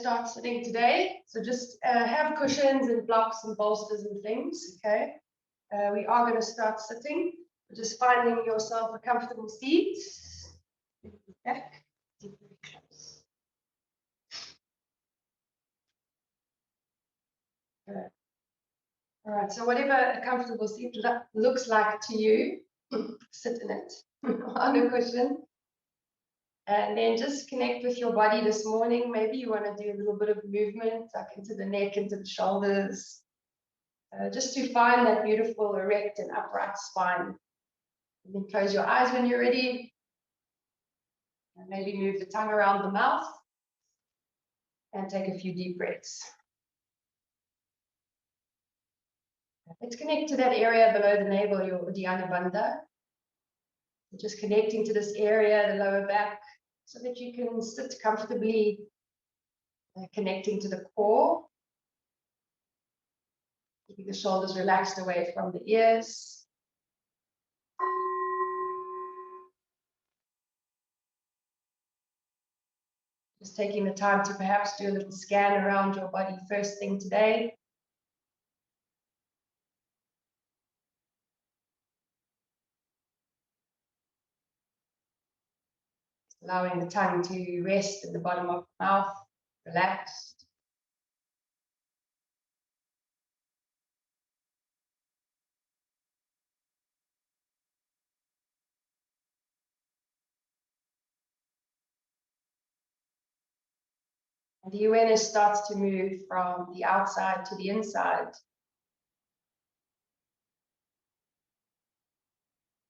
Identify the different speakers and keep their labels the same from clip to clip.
Speaker 1: start sitting today. So just have cushions and blocks and bolsters and things, okay? We are going to start sitting. Just finding yourself a comfortable seat. Back, deeply close. Good. All right, so whatever a comfortable seat looks like to you, sit in it on a cushion. And then just connect with your body this morning. Maybe you want to do a little bit of movement, like into the neck, into the shoulders, just to find that beautiful erect and upright spine. And then close your eyes when you're ready. And maybe move the tongue around the mouth and take a few deep breaths. Let's connect to that area below the navel, your Uddiyana Bandha. Just connecting to this area, the lower back, so that you can sit comfortably, connecting to the core. Keeping the shoulders relaxed away from the ears. Just taking the time to perhaps do a little scan around your body first thing today. Allowing the tongue to rest at the bottom of the mouth, relaxed. And the awareness starts to move from the outside to the inside.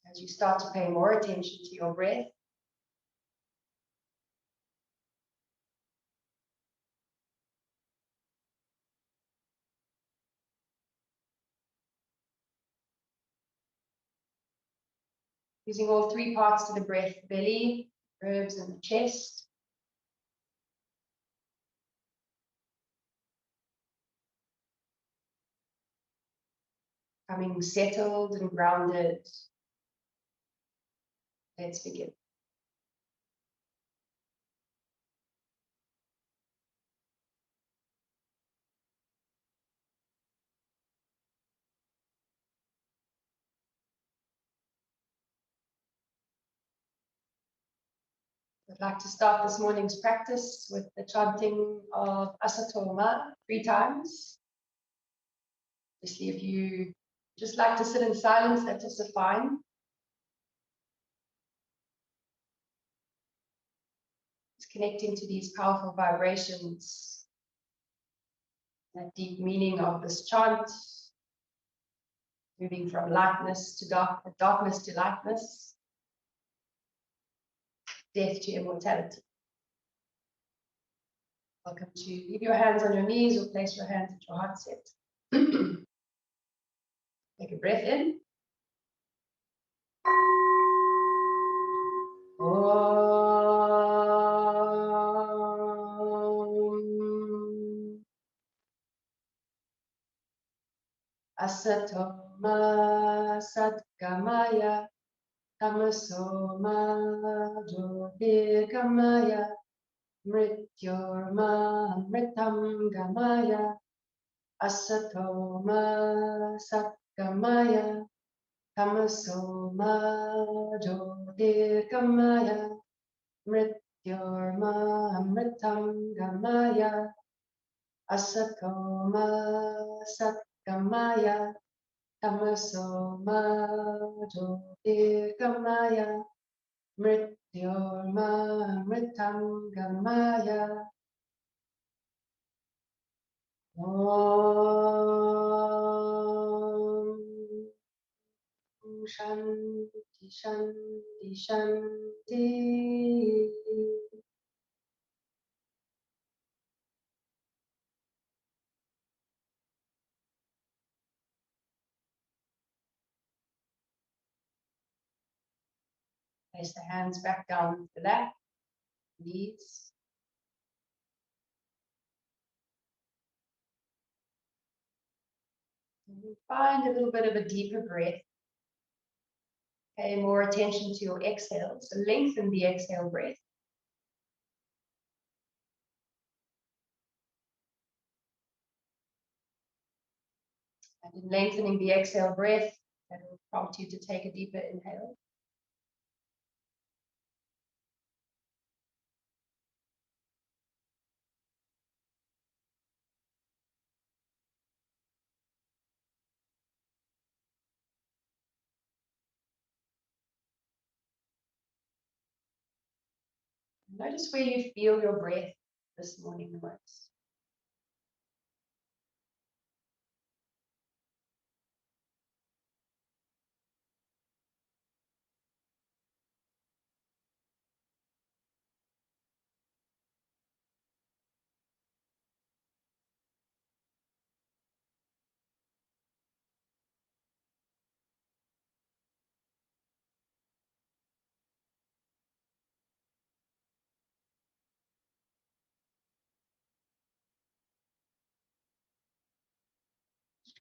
Speaker 1: As you start to pay more attention to your breath. Using all three parts to the breath, belly, ribs, and the chest. Becoming settled and grounded. Let's begin. I'd like to start this morning's practice with the chanting of Asatoma 3 times. Obviously, if you just like to sit in silence, that's also fine. It's connecting to these powerful vibrations, that deep meaning of this chant, moving from lightness to darkness to lightness, death to immortality. Welcome to leave your hands on your knees or place your hands at your heart set. Take a breath in. Om. Asatoma Satgamaya Tamasoma Jyotirgamaya Mrityorma Mritam Gamaya Asatoma Satgamaya Tamasoma Jyotirgamaya Mrityorma Mritam Gamaya Asatoma Satgamaya Tamasoma Jyotirgamaya Mrityorma Mritam Gamaya. Om Shanti Shanti Shanti. Place the hands back down the lap, knees. And find a little bit of a deeper breath. Pay more attention to your exhale. So lengthen the exhale breath. And in lengthening the exhale breath, that will prompt you to take a deeper inhale. Notice where you feel your breath this morning the most.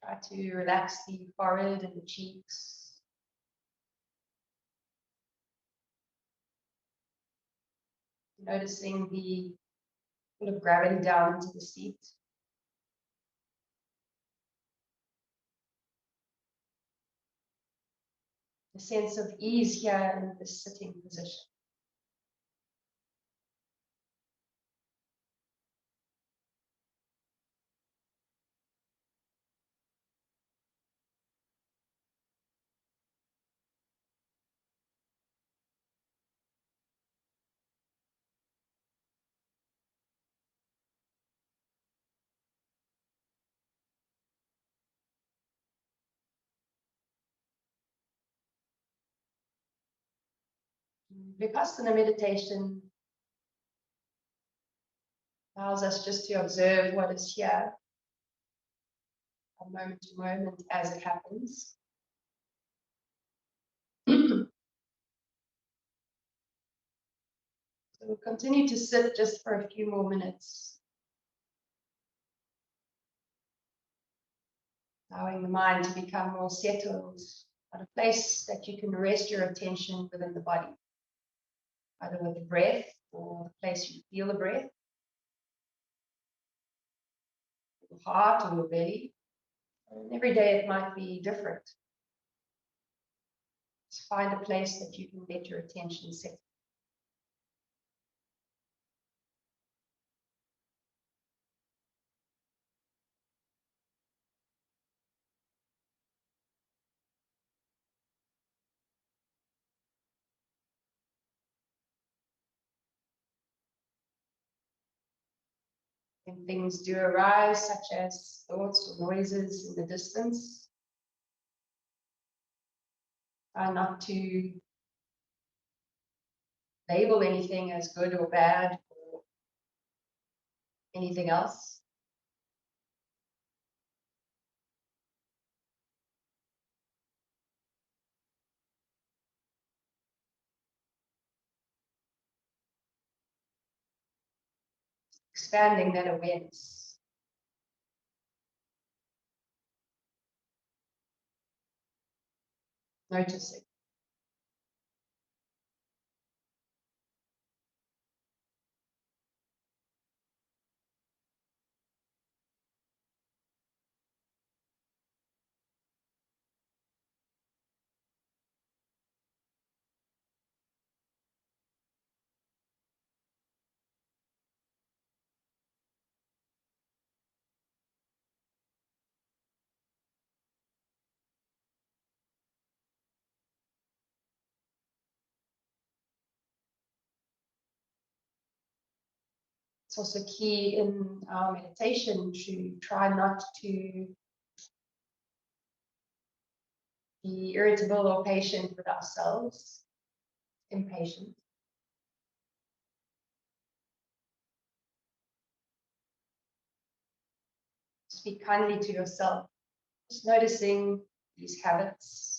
Speaker 1: Try to relax the forehead and the cheeks. Noticing the pull of gravity down into the seat. A sense of ease here in the sitting position. Vipassana meditation allows us just to observe what is here from moment to moment as it happens. So we'll continue to sit just for a few more minutes, allowing the mind to become more settled at a place that you can rest your attention within the body, either with the breath or the place you feel the breath, your heart or your belly. And every day it might be different. Just find a place that you can let your attention settle. When things do arise, such as thoughts or noises in the distance, try not to label anything as good or bad or anything else. Expanding that awareness. Noticing. It's also key in our meditation to try not to be irritable or patient with ourselves, impatient. Speak kindly to yourself, just noticing these habits.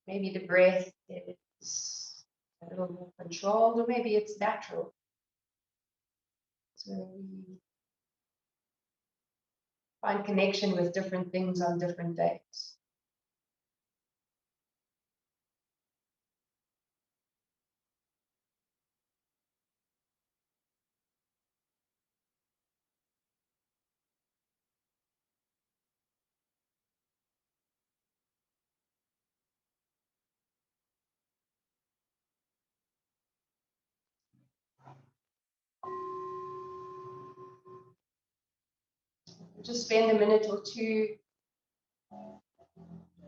Speaker 1: Maybe the breath is a little more controlled, or maybe it's natural. So we find connection with different things on different days. Just spend a minute or two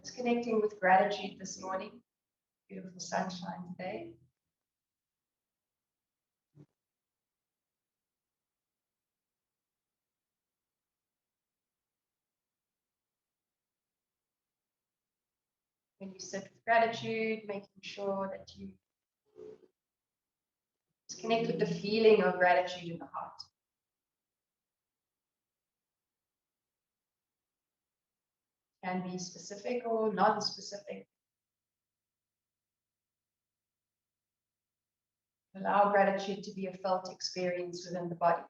Speaker 1: just connecting with gratitude this morning. Beautiful sunshine today. When you sit with gratitude, making sure that you just connect with the feeling of gratitude in the heart. Can be specific or non-specific. Allow gratitude to be a felt experience within the body.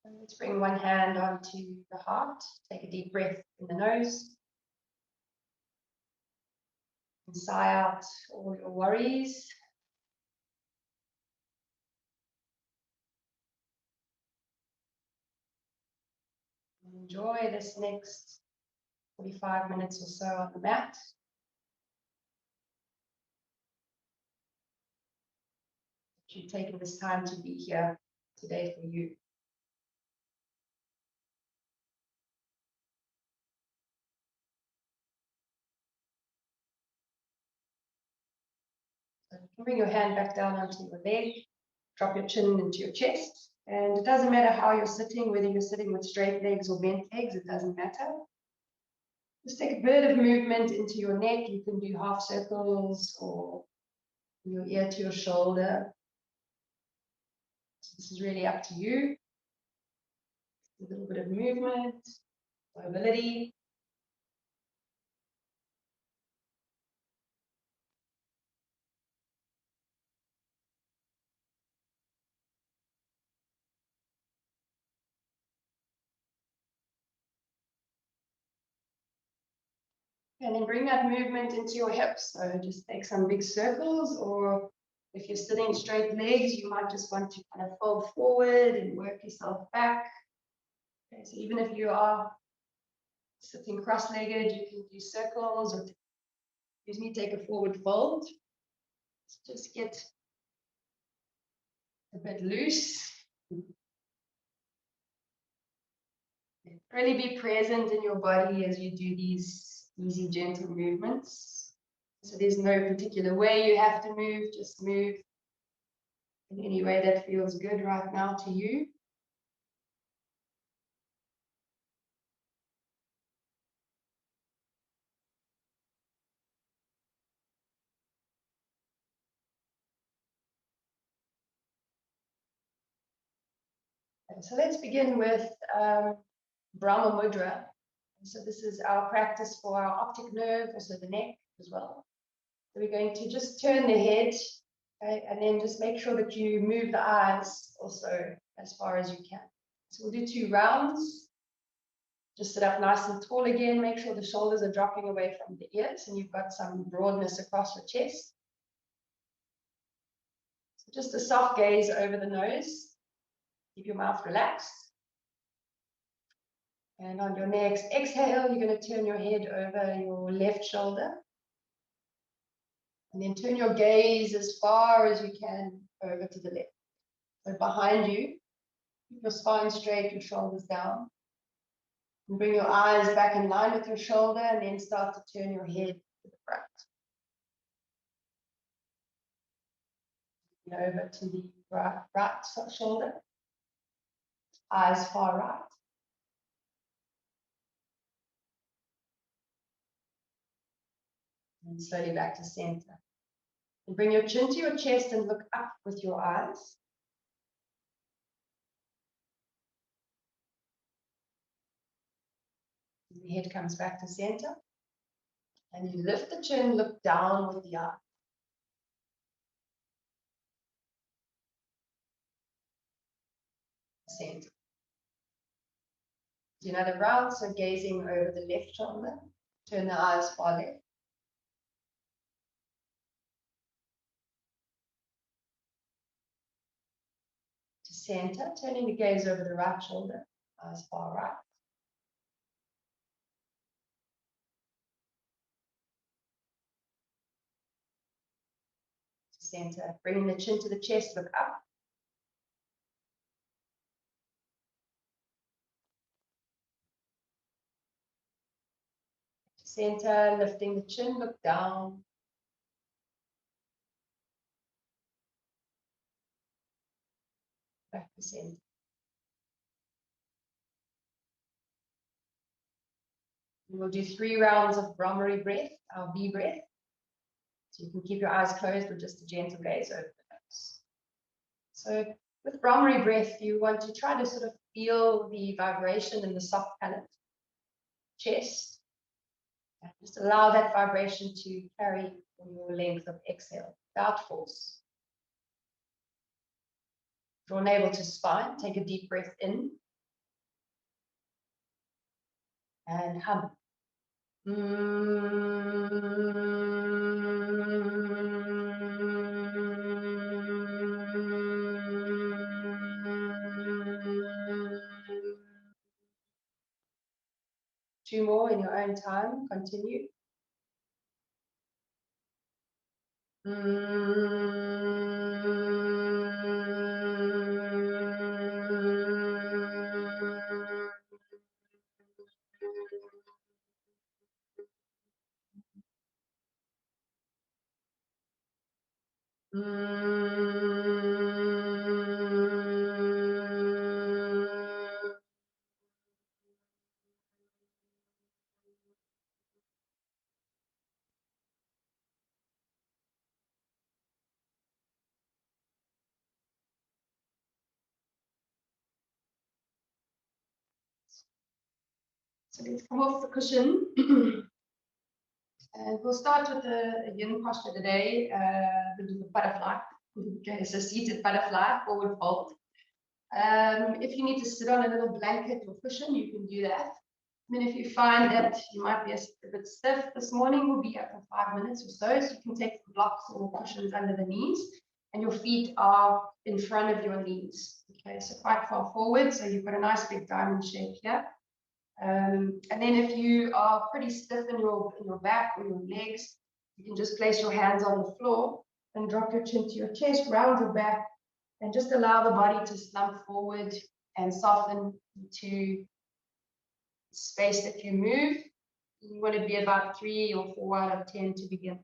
Speaker 1: And let's bring one hand onto the heart. Take a deep breath in the nose. And sigh out all your worries. Enjoy this next 45 minutes or so on the mat. You've taken this time to be here today for you. So you can bring your hand back down onto your leg, drop your chin into your chest. And it doesn't matter how you're sitting, whether you're sitting with straight legs or bent legs, it doesn't matter. Just take a bit of movement into your neck. You can do half circles or your ear to your shoulder. So this is really up to you. A little bit of movement, mobility. And then bring that movement into your hips. So just take some big circles, or if you're sitting straight legs, you might just want to kind of fold forward and work yourself back. Okay, so even if you are sitting cross-legged, you can do circles, or excuse me, take a forward fold. Just get a bit loose. Really be present in your body as you do these easy, gentle movements. So there's no particular way you have to move, just move in any way that feels good right now to you. So let's begin with Brahma Mudra. So this is our practice for our optic nerve, also the neck as well. So we're going to just turn the head, okay, and then just make sure that you move the eyes also as far as you can. So we'll do 2 rounds. Just sit up nice and tall again. Make sure the shoulders are dropping away from the ears and you've got some broadness across your chest. So just a soft gaze over the nose. Keep your mouth relaxed. And on your next exhale, you're going to turn your head over your left shoulder. And then turn your gaze as far as you can over to the left. So behind you, keep your spine straight, your shoulders down. And bring your eyes back in line with your shoulder and then start to turn your head to the front. And over to the right shoulder. Eyes far right. And slowly back to center. And bring your chin to your chest and look up with your eyes. The head comes back to center. And you lift the chin, look down with the eye. Center. Do another round, so gazing over the left shoulder. Turn the eyes far left. To center, turning the gaze over the right shoulder. Eyes far right. To center, bringing the chin to the chest, look up. Center, lifting the chin, look down. Back to center. We'll do 3 rounds of Brahma breath, our V breath. So you can keep your eyes closed with just a gentle gaze over the nose. So with Brahma breath, you want to try to sort of feel the vibration in the soft palate, chest. And just allow that vibration to carry your length of exhale without force. Draw navel to spine. Take a deep breath in. And hum. Two more in your own time. Continue. So let's come off the cushion. And we'll start with the yin posture today, the butterfly. Okay, so seated butterfly, forward fold. If you need to sit on a little blanket or cushion, you can do that. And then if you find that you might be a bit stiff this morning, we'll be up in 5 minutes or so. So you can take the blocks or cushions under the knees, and your feet are in front of your knees. Okay, so quite far forward. So you've got a nice big diamond shape here. And then if you are pretty stiff in your back or your legs, you can just place your hands on the floor and drop your chin to your chest, round your back, and just allow the body to slump forward and soften to space that you move. You want to be about 3 or 4 out of 10 to begin.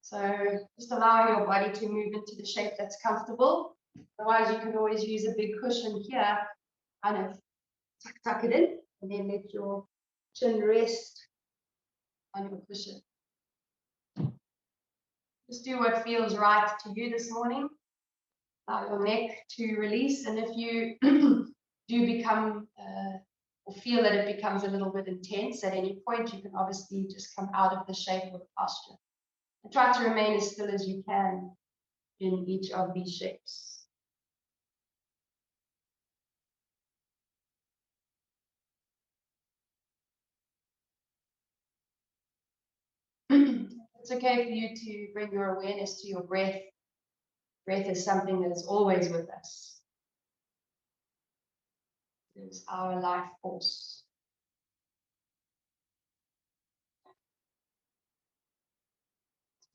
Speaker 1: So just allow your body to move into the shape that's comfortable. Otherwise, you can always use a big cushion here, kind of tuck it in, and then let your chin rest on your cushion. Just do what feels right to you this morning. Allow your neck to release, and if you do become or feel that it becomes a little bit intense at any point, you can obviously just come out of the shape or the posture. And try to remain as still as you can in each of these shapes. It's okay for you to bring your awareness to your breath. Breath is something that is always with us. It is our life force.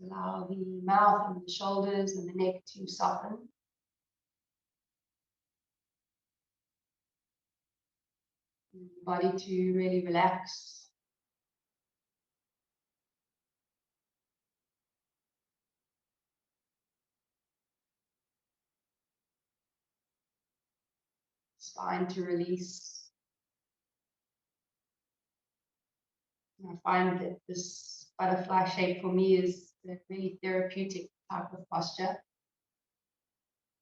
Speaker 1: Allow the mouth and the shoulders and the neck to soften. The body to really relax. Spine to release. And I find that this butterfly shape for me is a really therapeutic type of posture.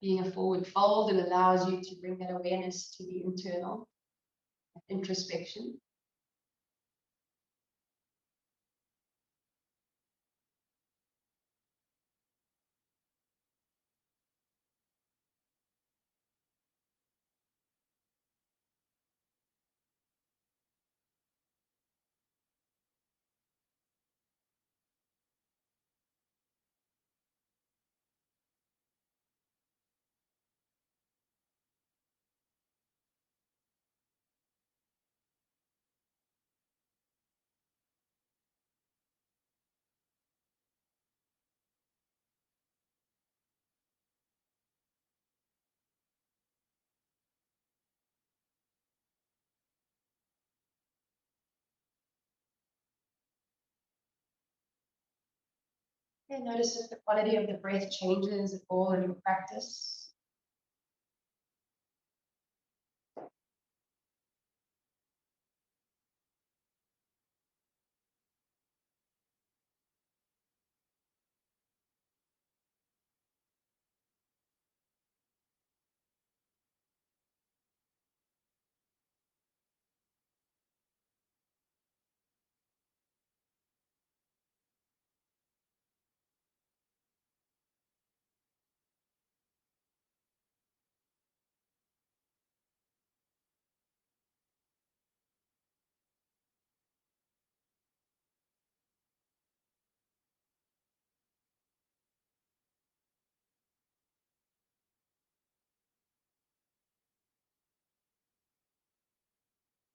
Speaker 1: Being a forward fold and allows you to bring that awareness to the internal introspection. Okay, notice if the quality of the breath changes at all in your practice.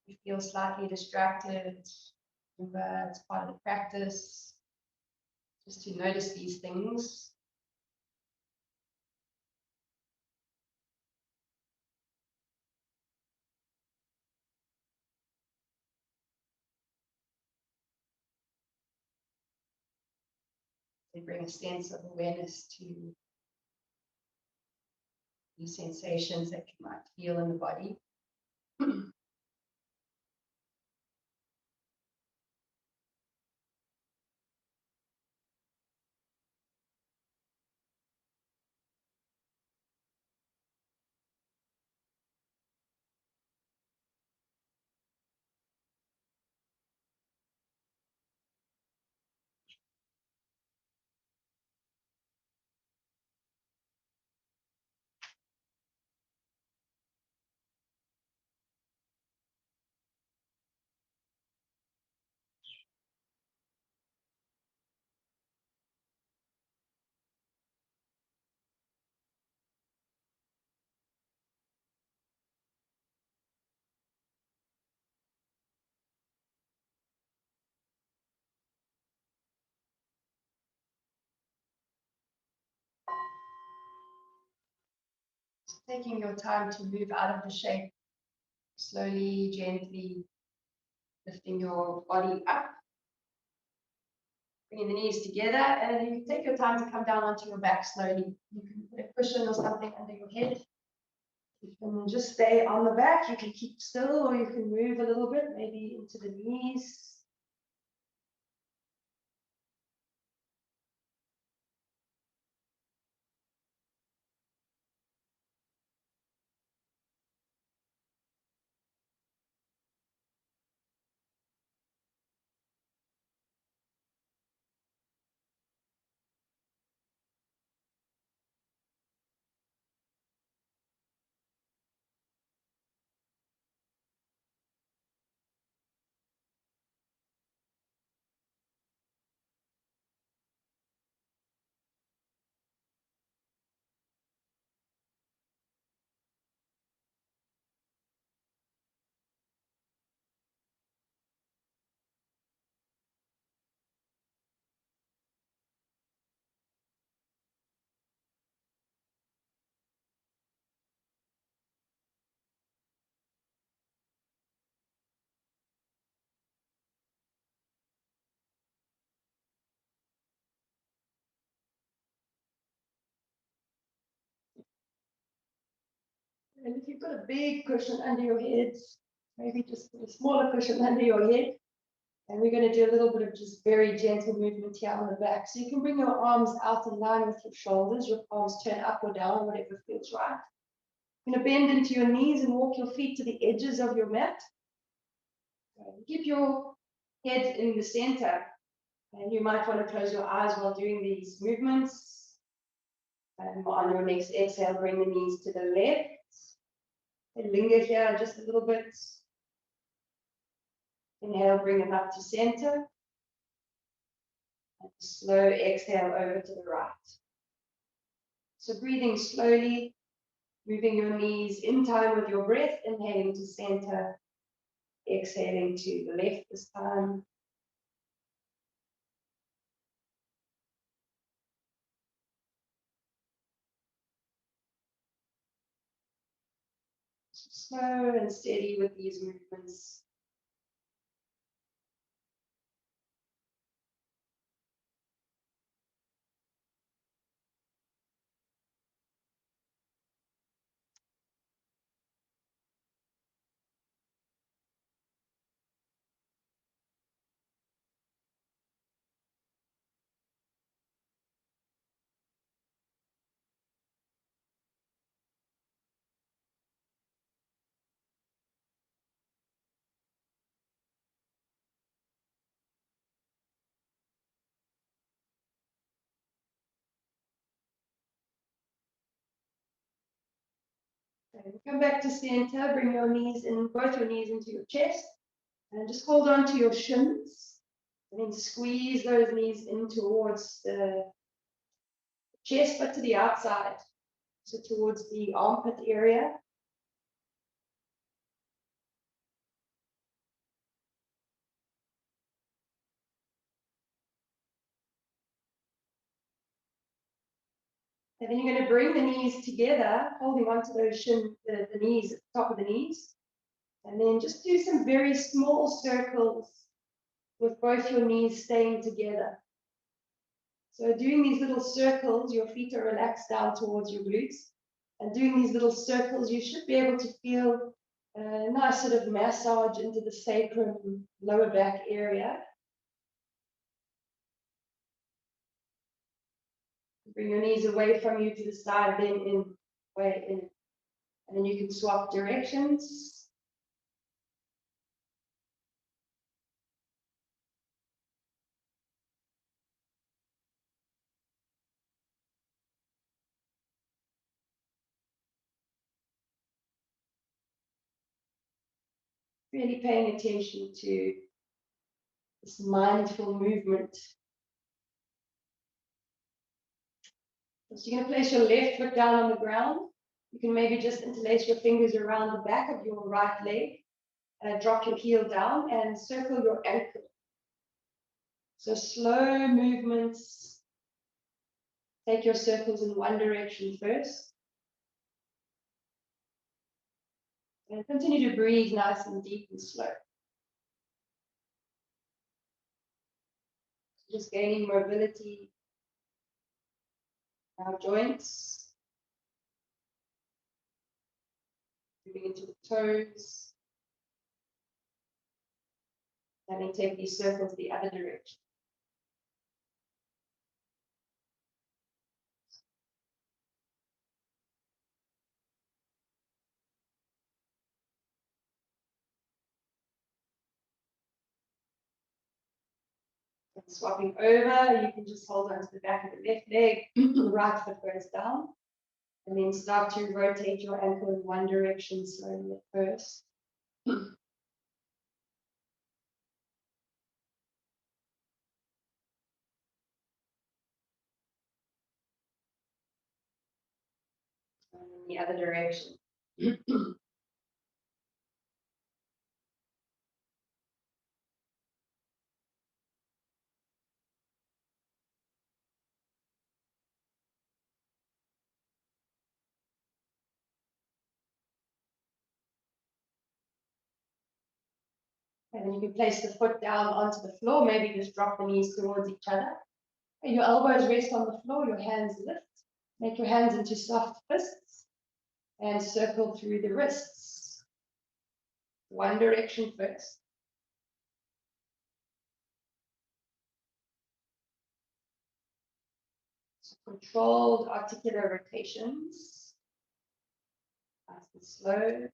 Speaker 1: You feel slightly distracted, remember it's part of the practice. Just to notice these things. They bring a sense of awareness to the sensations that you might feel in the body. Taking your time to move out of the shape, slowly, gently lifting your body up, bringing the knees together, and you can take your time to come down onto your back slowly. You can put a cushion or something under your head. You can just stay on the back. You can keep still, or you can move a little bit, maybe into the knees. And if you've got a big cushion under your head, maybe just put a smaller cushion under your head. And we're going to do a little bit of just very gentle movement here on the back. So you can bring your arms out in line with your shoulders, your palms turn up or down, whatever feels right. You're going to bend into your knees and walk your feet to the edges of your mat. Keep your head in the center. And you might want to close your eyes while doing these movements. And on your next exhale, bring the knees to the left. And linger here just a little bit. Inhale, bring them up to center. And slow exhale over to the right. So breathing slowly, moving your knees in time with your breath, inhaling to center, exhaling to the left this time. Slow and steady with these movements. Okay, come back to center, bring your knees in, both your knees into your chest, and just hold on to your shins, and then squeeze those knees in towards the chest, but to the outside, so towards the armpit area. And then you're going to bring the knees together, holding onto those the knees, at the top of the knees. And then just do some very small circles with both your knees staying together. So doing these little circles, your feet are relaxed down towards your glutes. And doing these little circles, you should be able to feel a nice sort of massage into the sacrum, lower back area. Bring your knees away from you to the side, then in, way in. And then you can swap directions. Really paying attention to this mindful movement. So you're going to place your left foot down on the ground. You can maybe just interlace your fingers around the back of your right leg, drop your heel down and circle your ankle. So slow movements. Take your circles in one direction first. And continue to breathe nice and deep and slow. Just gaining mobility in our joints. Moving into the toes. And then take these circles the other direction. And swapping over, you can just hold on to the back of the left leg, the right foot goes down. And then start to rotate your ankle in one direction slowly at first. And in the other direction. And then you can place the foot down onto the floor, maybe just drop the knees towards each other. And your elbows rest on the floor, your hands lift. Make your hands into soft fists. and circle through the wrists. One direction first. So controlled articular rotations. Nice and slow.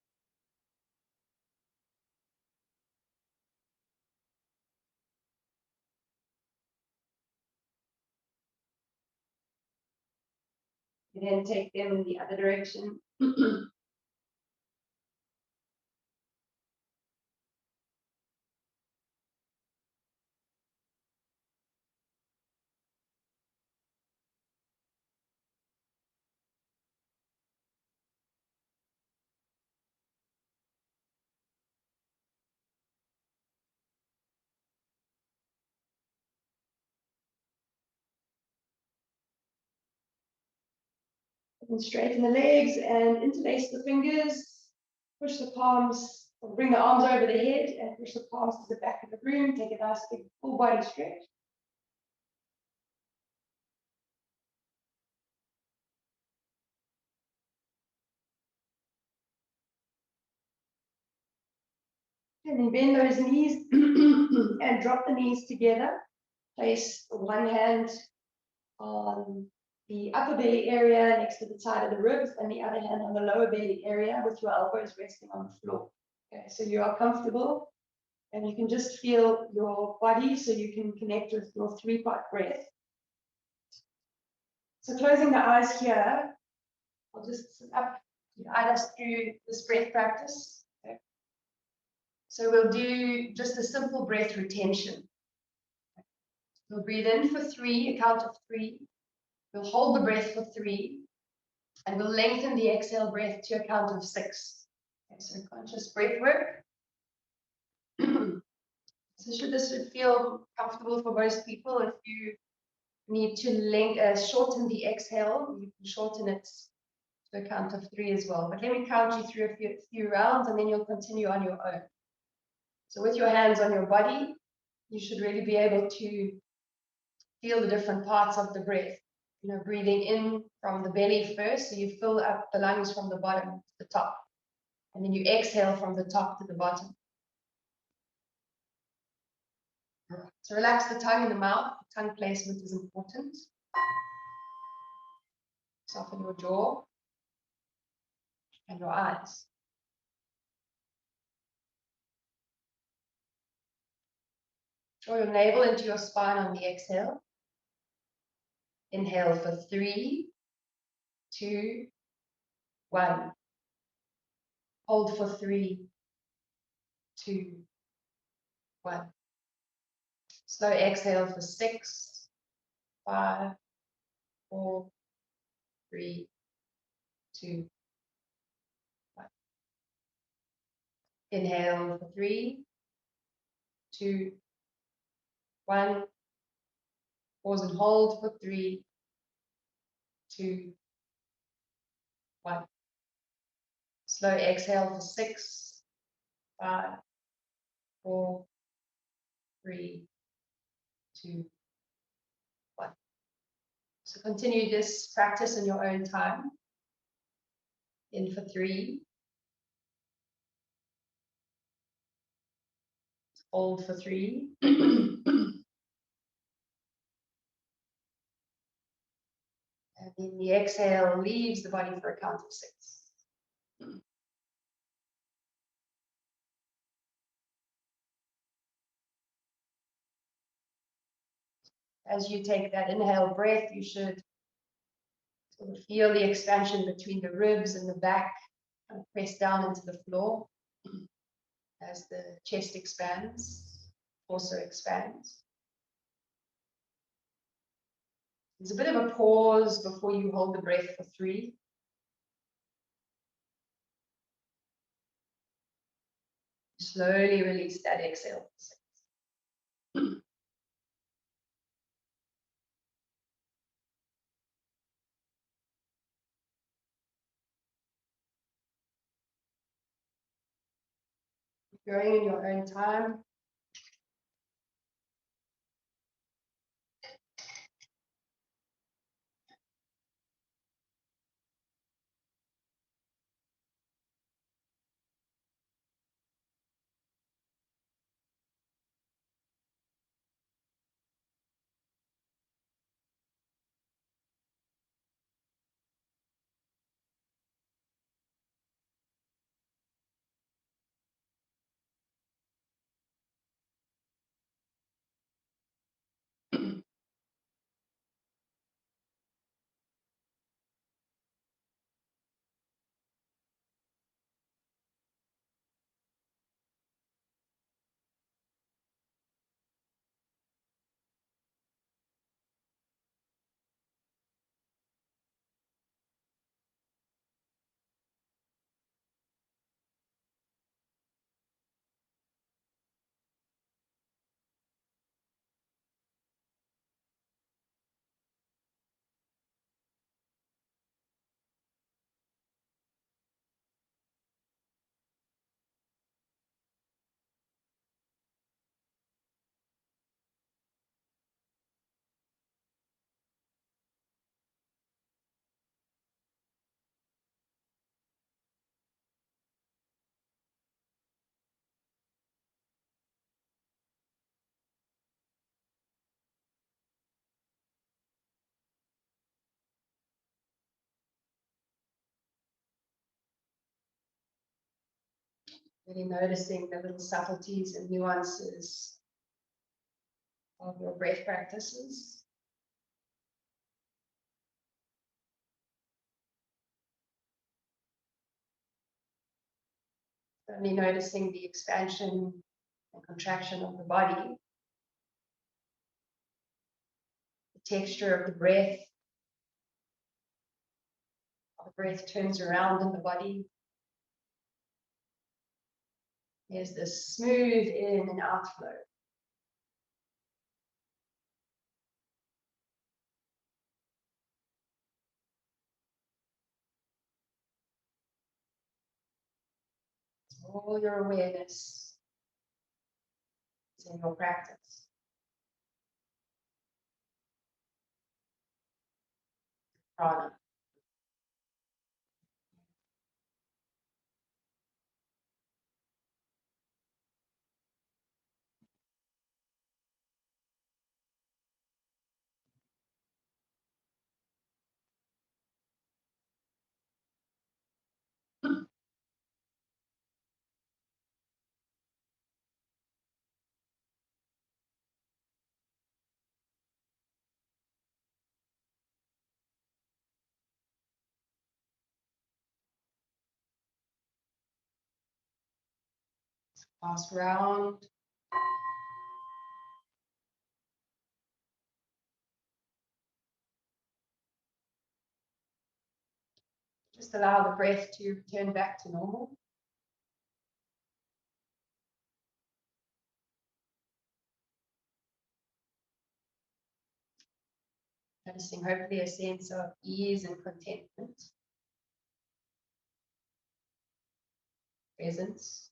Speaker 1: And then take them in the other direction. And straighten the legs and interlace the fingers. Push the palms, or bring the arms over the head and push the palms to the back of the room. Take a nice big full body stretch. And then bend those knees and drop the knees together. Place one hand on the upper belly area next to the side of the ribs and the other hand on the lower belly area with your elbows resting on the floor. Okay, so you are comfortable and you can just feel your body so you can connect with your three-part breath. So closing the eyes here, I'll just sit up to guide us through this breath practice. Okay. So we'll do just a simple breath retention. We'll breathe in for 3, a count of 3. We'll hold the breath for 3, and we'll lengthen the exhale breath to a count of 6. Okay, so conscious breath work. So this should feel comfortable for most people. If you need to shorten the exhale, you can shorten it to a count of 3 as well. But let me count you through a few rounds, and then you'll continue on your own. So with your hands on your body, you should really be able to feel the different parts of the breath. You know, breathing in from the belly first, so you fill up the lungs from the bottom to the top. And then you exhale from the top to the bottom. So relax the tongue in the mouth. Tongue placement is important. Soften your jaw and your eyes. Draw your navel into your spine on the exhale. Inhale for 3, 2, 1. Hold for 3, 2, 1. Slow exhale for 6, 5, 4, 3, 2, 1. Inhale for 3, 2, 1. Pause and hold for 3, 2, 1. Slow exhale for 6, 5, 4, 3, 2, 1. So continue this practice in your own time. In for 3. Hold for 3. And then the exhale leaves the body for a count of 6. As you take that inhale breath, you should sort of feel the expansion between the ribs and the back, and press down into the floor as the chest expands, torso expands. There's a bit of a pause before you hold the breath for 3. Slowly release that exhale for 6. Going in your own time. Really noticing the little subtleties and nuances of your breath practices. Only noticing the expansion and contraction of the body, the texture of the breath, how the breath turns around in the body. There's this smooth in and out flow. All your awareness is in your practice. Prana. Pass around. Just allow the breath to return back to normal. Noticing hopefully a sense of ease and contentment, presence.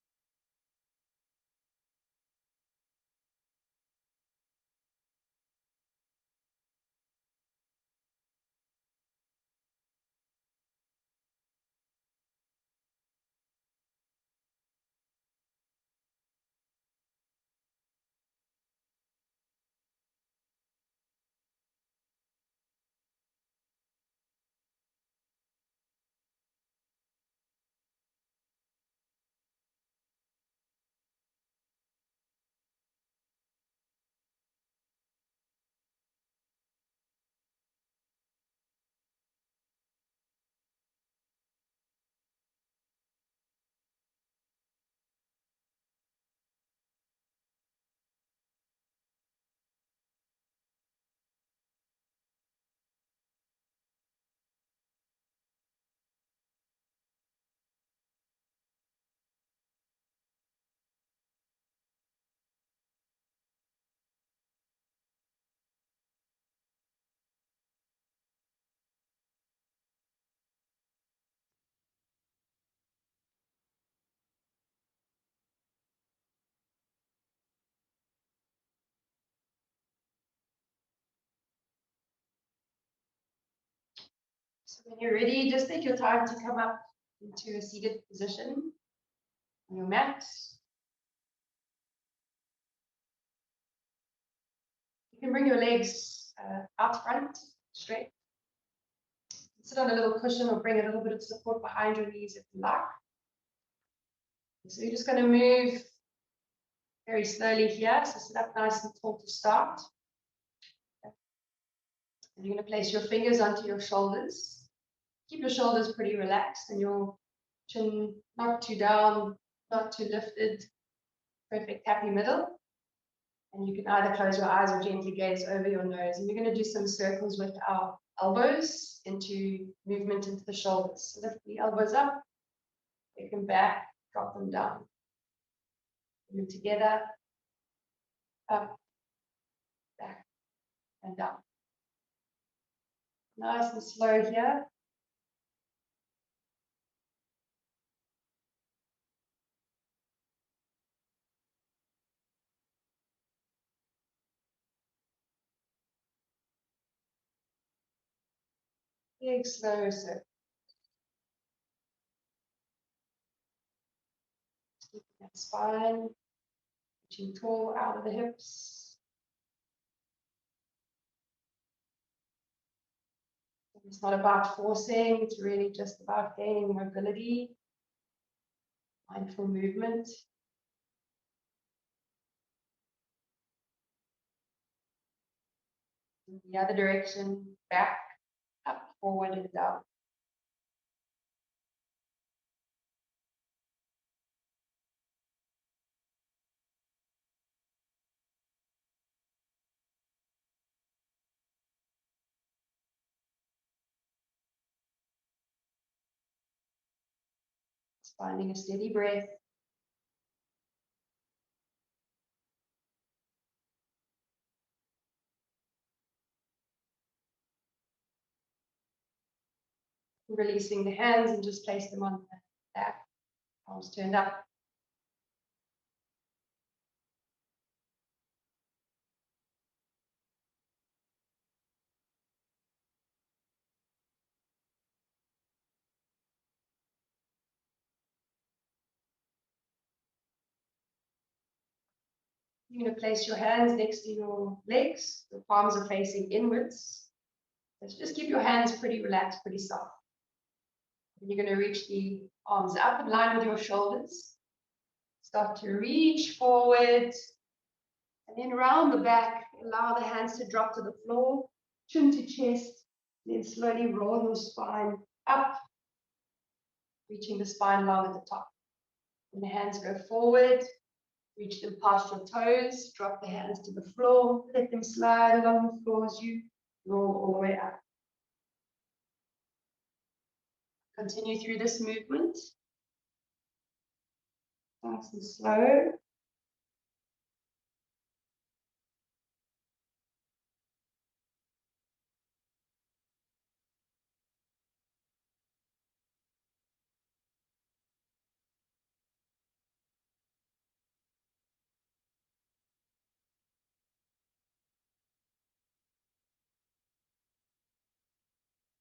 Speaker 1: So when you're ready, just take your time to come up into a seated position on your mat. You can bring your legs out front, straight. Sit on a little cushion or bring a little bit of support behind your knees if you like. So you're just going to move very slowly here. So sit up nice and tall to start. And you're going to place your fingers onto your shoulders. Keep your shoulders pretty relaxed and your chin not too down, not too lifted. Perfect happy middle. And you can either close your eyes or gently gaze over your nose. And we're going to do some circles with our elbows into movement into the shoulders. So lift the elbows up, take them back, drop them down. Bring them together, up, back, and down. Nice and slow here. Big slow circle. Keeping that spine, reaching tall out of the hips. It's not about forcing, it's really just about gaining mobility. Mindful movement. In the other direction, back, up, forward, and down. Just finding a steady breath. Releasing the hands and just place them on the back, palms turned up. You're going to place your hands next to your legs. The palms are facing inwards. So just keep your hands pretty relaxed, pretty soft. And you're going to reach the arms up in line with your shoulders. Start to reach forward. And then round the back, allow the hands to drop to the floor, chin to chest. Then slowly roll your spine up, reaching the spine along at the top. And the hands go forward. Reach them past your toes, drop the hands to the floor, let them slide along the floor as you roll all the way up. Continue through this movement. Nice and slow.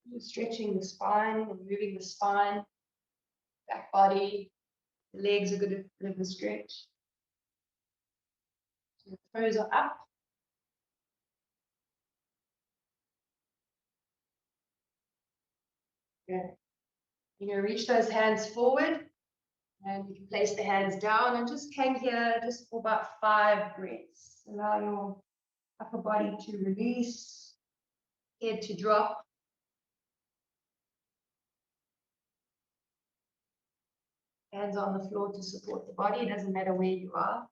Speaker 1: You're stretching the spine and moving the spine, back body, the legs are good bit of a stretch. So the toes are up. Good. You're going to reach those hands forward and you can place the hands down and just hang here just for about 5 breaths. Allow your upper body to release, head to drop. Hands on the floor to support the body. It doesn't matter where you are.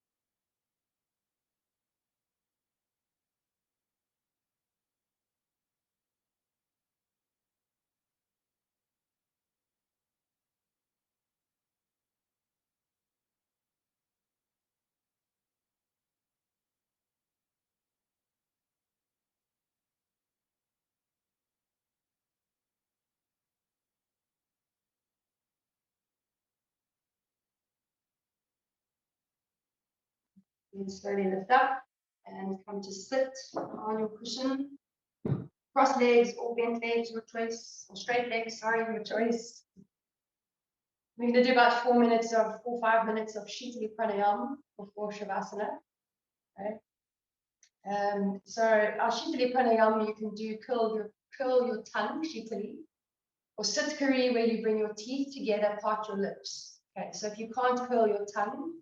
Speaker 1: Then slowly lift up and come to sit on your cushion. Cross legs or bent legs, your choice, or straight legs, sorry, your choice. We're going to do about 4 or 5 minutes of Shitali Pranayama before Shavasana. Okay. So our Shitali Pranayama, you can do curl your tongue, Shitali, or Sitkari, where you bring your teeth together, part your lips. Okay, so if you can't curl your tongue,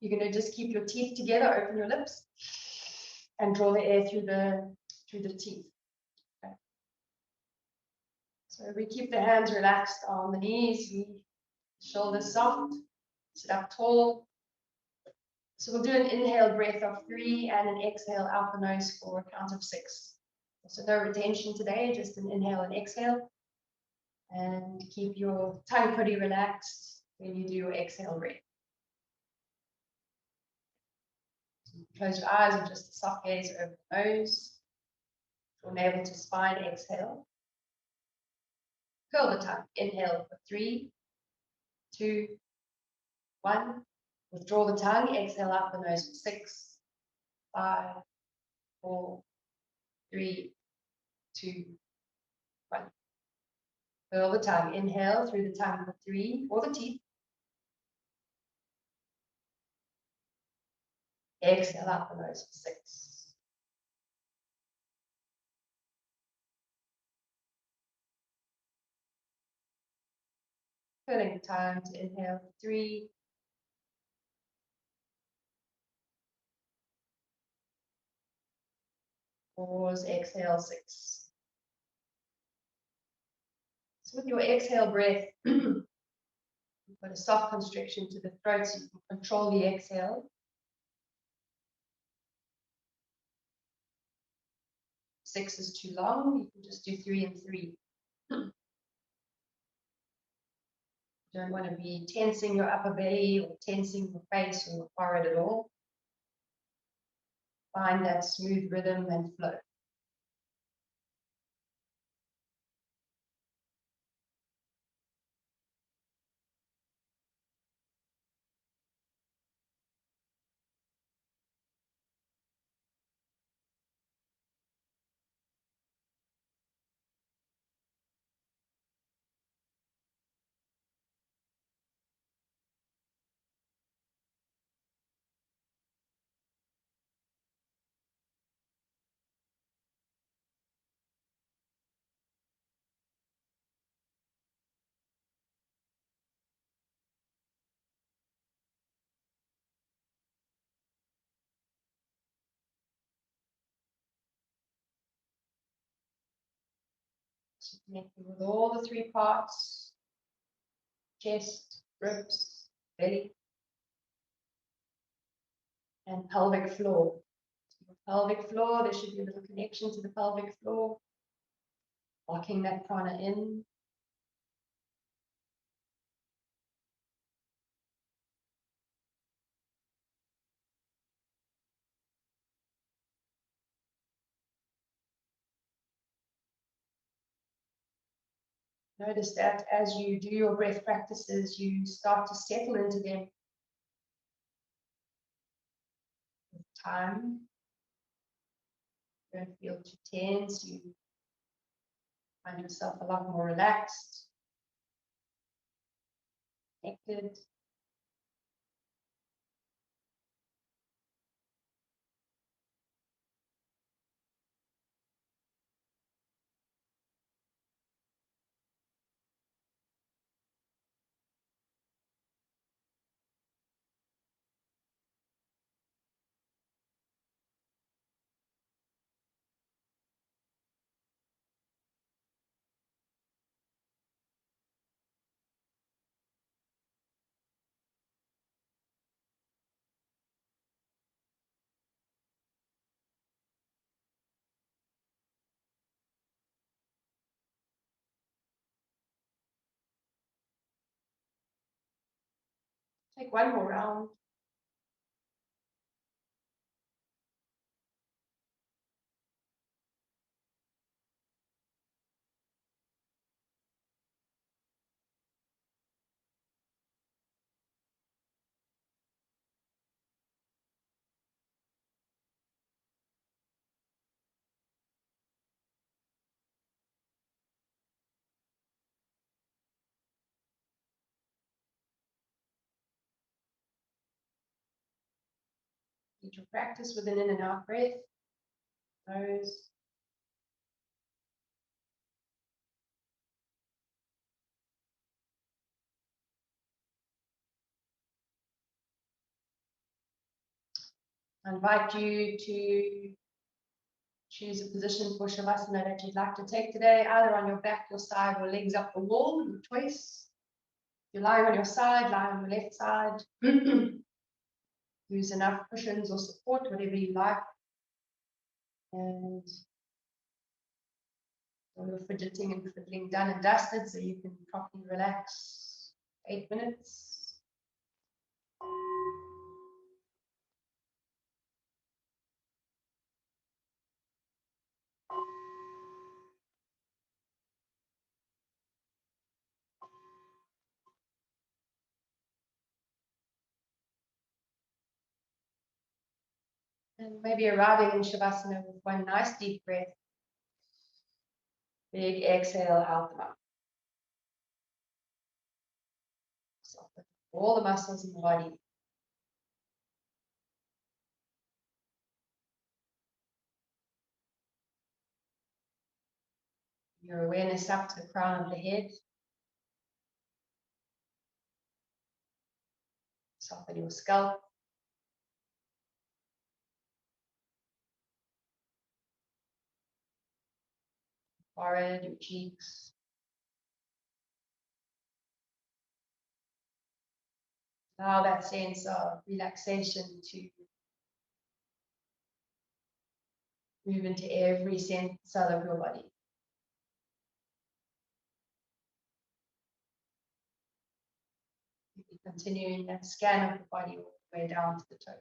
Speaker 1: you're going to just keep your teeth together, open your lips, and draw the air through the teeth. Okay. So we keep the hands relaxed on the knees, shoulders soft, sit up tall. So we'll do an inhale breath of 3 and an exhale out the nose for a count of 6. So no retention today, just an inhale and exhale. And keep your tongue pretty relaxed when you do your exhale breath. Close your eyes and just a soft gaze over the nose. From navel to spine, exhale. Curl the tongue. Inhale for 3, 2, 1. Withdraw the tongue. Exhale out the nose for 6, 5, 4, 3, 2, 1. Curl the tongue. Inhale through the tongue for 3, or the teeth. Exhale out the nose for 6. filling the time to inhale 3, pause, exhale 6. So with your exhale breath, you've got a soft constriction to the throat, so you can control the exhale. 6 is too long, you can just do 3 and 3. You don't want to be tensing your upper belly or tensing your face or your forehead at all. Find that smooth rhythm and flow. So connecting with all the 3 parts: chest, ribs, belly, and pelvic floor. So pelvic floor, there should be a little connection to the pelvic floor, locking that prana in. Notice that as you do your breath practices, you start to settle into them with time. You don't feel too tense, you find yourself a lot more relaxed, connected. Take one more round. Keep your practice with an in and out breath. Nose. I invite you to choose a position for Shavasana that you'd like to take today, either on your back, your side, or legs up the wall, your choice. If you're lying on your side, lie on the left side. Use enough cushions or support, whatever you like. And all your fidgeting and fiddling done and dusted, so you can properly relax. 8 minutes. And maybe arriving in Shavasana with one nice deep breath. Big exhale out the mouth. Soften all the muscles in the body. Your awareness up to the crown of the head. Soften your scalp. Forehead, your cheeks. Allow that sense of relaxation to move into every cell of your body. Continuing that scan of the body all the way down to the toes.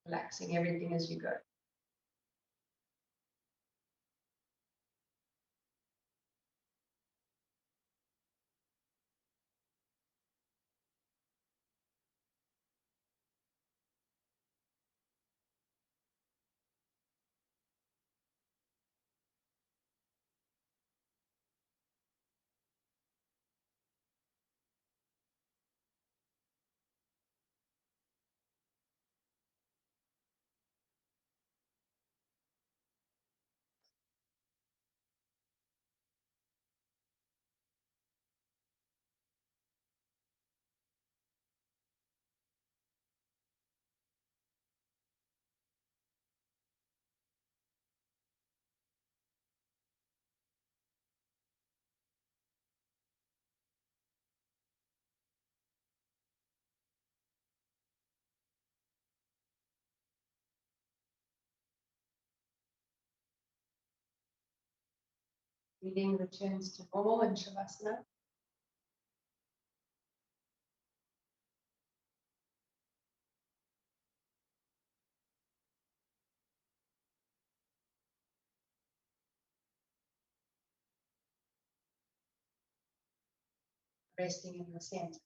Speaker 1: Relaxing everything as you go. Breathing returns to normal in Shavasana. Resting in your center.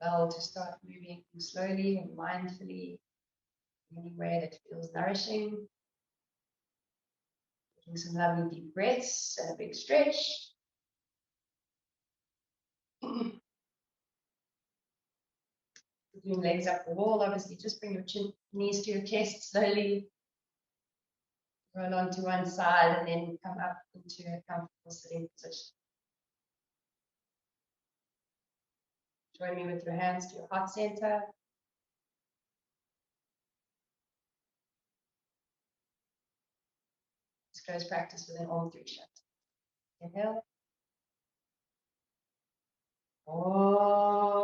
Speaker 1: Bell to start moving slowly and mindfully in any way that feels nourishing. Taking some lovely deep breaths and a big stretch. Doing legs up the wall, obviously just bring your knees to your chest slowly. Roll onto one side and then come up into a comfortable sitting position. Join me with your hands to your heart center. Let's close practice with an Om 3 shut. Inhale. Om.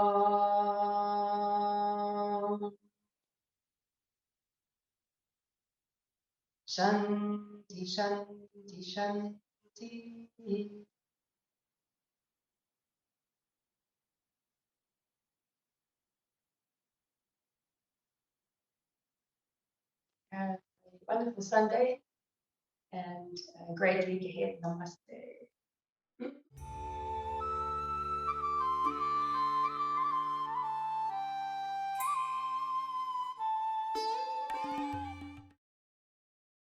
Speaker 1: Shanti, Shanti, Shanti. Have a wonderful Sunday and a great week ahead. Namaste.